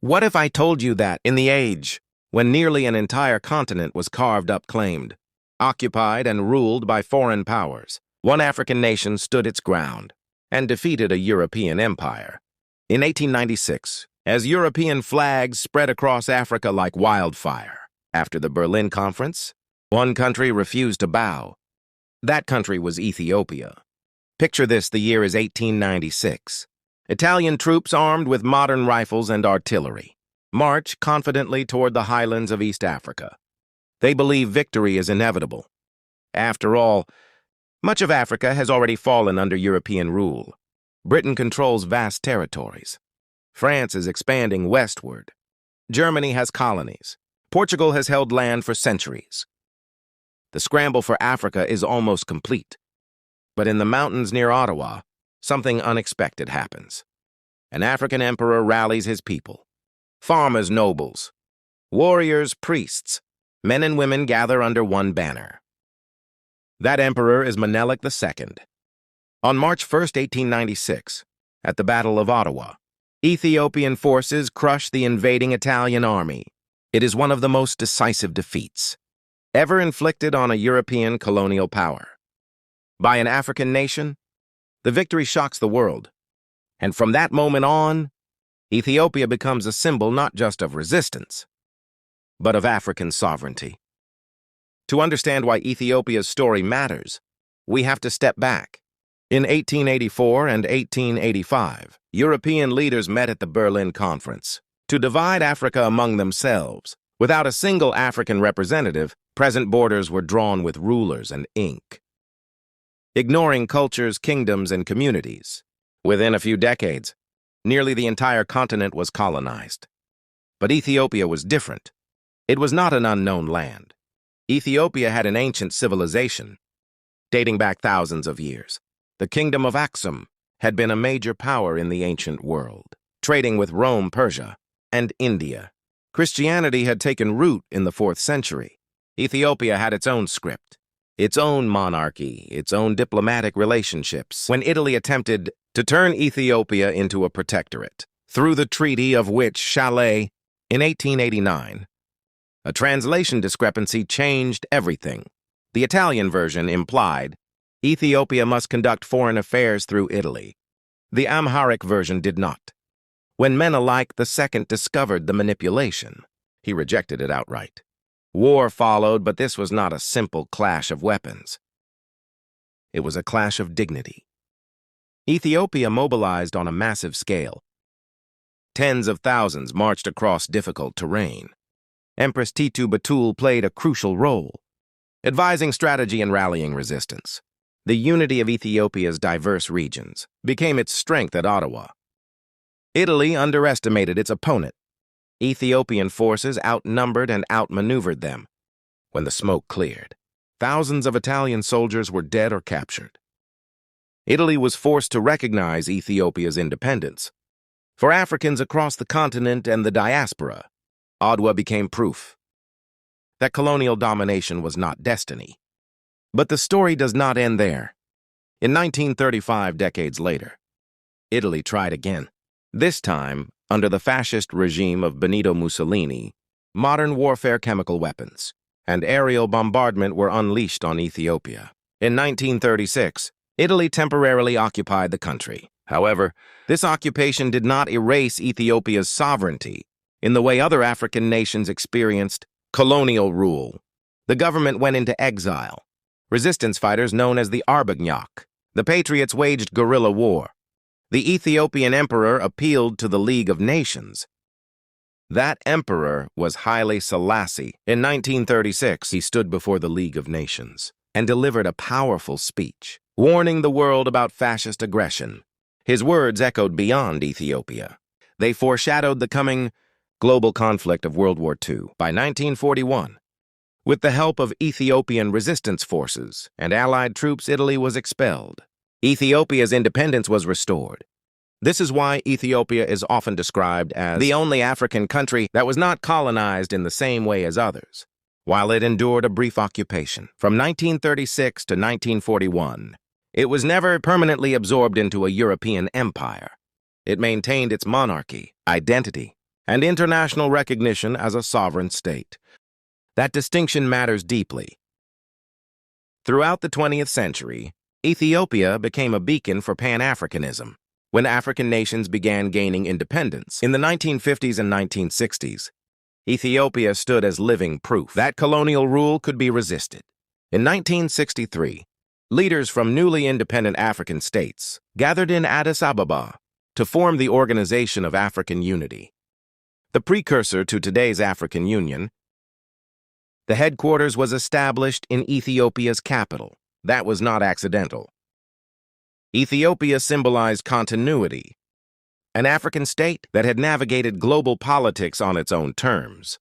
What if I told you that, in the age when nearly an entire continent was carved up claimed, occupied and ruled by foreign powers, one African nation stood its ground and defeated a European empire? In 1896, as European flags spread across Africa like wildfire, after the Berlin Conference, one country refused to bow. That country was Ethiopia. Picture this, the year is 1896. Italian troops armed with modern rifles and artillery march confidently toward the highlands of East Africa. They believe victory is inevitable. After all, much of Africa has already fallen under European rule. Britain controls vast territories. France is expanding westward. Germany has colonies. Portugal has held land for centuries. The scramble for Africa is almost complete. But in the mountains near Adwa, something unexpected happens. An African emperor rallies his people. Farmers, nobles, warriors, priests, men and women gather under one banner. That emperor is Menelik II. On March 1, 1896, at the Battle of Adwa, Ethiopian forces crush the invading Italian army. It is one of the most decisive defeats ever inflicted on a European colonial power. By an African nation, the victory shocks the world. And from that moment on, Ethiopia becomes a symbol not just of resistance, but of African sovereignty. To understand why Ethiopia's story matters, we have to step back. In 1884 and 1885, European leaders met at the Berlin Conference to divide Africa among themselves. Without a single African representative, present borders were drawn with rulers and ink, ignoring cultures, kingdoms, and communities. Within a few decades, nearly the entire continent was colonized. But Ethiopia was different. It was not an unknown land. Ethiopia had an ancient civilization, dating back thousands of years. The kingdom of Aksum had been a major power in the ancient world, trading with Rome, Persia, and India. Christianity had taken root in the 4th century. Ethiopia had its own script, its own monarchy, its own diplomatic relationships. When Italy attempted to turn Ethiopia into a protectorate through the Treaty of Which-Chalet in 1889, a translation discrepancy changed everything. The Italian version implied Ethiopia must conduct foreign affairs through Italy. The Amharic version did not. When Menelik II discovered the manipulation, he rejected it outright. War followed, but this was not a simple clash of weapons. It was a clash of dignity. Ethiopia mobilized on a massive scale. Tens of thousands marched across difficult terrain. Empress Titu Batul played a crucial role, advising strategy and rallying resistance. The unity of Ethiopia's diverse regions became its strength at Adwa. Italy underestimated its opponent. Ethiopian forces outnumbered and outmaneuvered them. When the smoke cleared, thousands of Italian soldiers were dead or captured. Italy was forced to recognize Ethiopia's independence. For Africans across the continent and the diaspora, Adwa became proof that colonial domination was not destiny. But the story does not end there. In 1935, decades later, Italy tried again. This time, under the fascist regime of Benito Mussolini, modern warfare chemical weapons and aerial bombardment were unleashed on Ethiopia. In 1936, Italy temporarily occupied the country. However, this occupation did not erase Ethiopia's sovereignty in the way other African nations experienced colonial rule. The government went into exile. Resistance fighters known as the Arbognak, the patriots, waged guerrilla war. The Ethiopian emperor appealed to the League of Nations. That emperor was Haile Selassie. In 1936, he stood before the League of Nations and delivered a powerful speech, warning the world about fascist aggression. His words echoed beyond Ethiopia. They foreshadowed the coming global conflict of World War II. By 1941, with the help of Ethiopian resistance forces and allied troops, Italy was expelled. Ethiopia's independence was restored. This is why Ethiopia is often described as the only African country that was not colonized in the same way as others. While it endured a brief occupation from 1936 to 1941, it was never permanently absorbed into a European empire. It maintained its monarchy, identity, and international recognition as a sovereign state. That distinction matters deeply. Throughout the 20th century, Ethiopia became a beacon for Pan-Africanism. When African nations began gaining independence in the 1950s and 1960s, Ethiopia stood as living proof that colonial rule could be resisted. In 1963, leaders from newly independent African states gathered in Addis Ababa to form the Organization of African Unity, the precursor to today's African Union. The headquarters was established in Ethiopia's capital. That was not accidental. Ethiopia symbolized continuity, an African state that had navigated global politics on its own terms.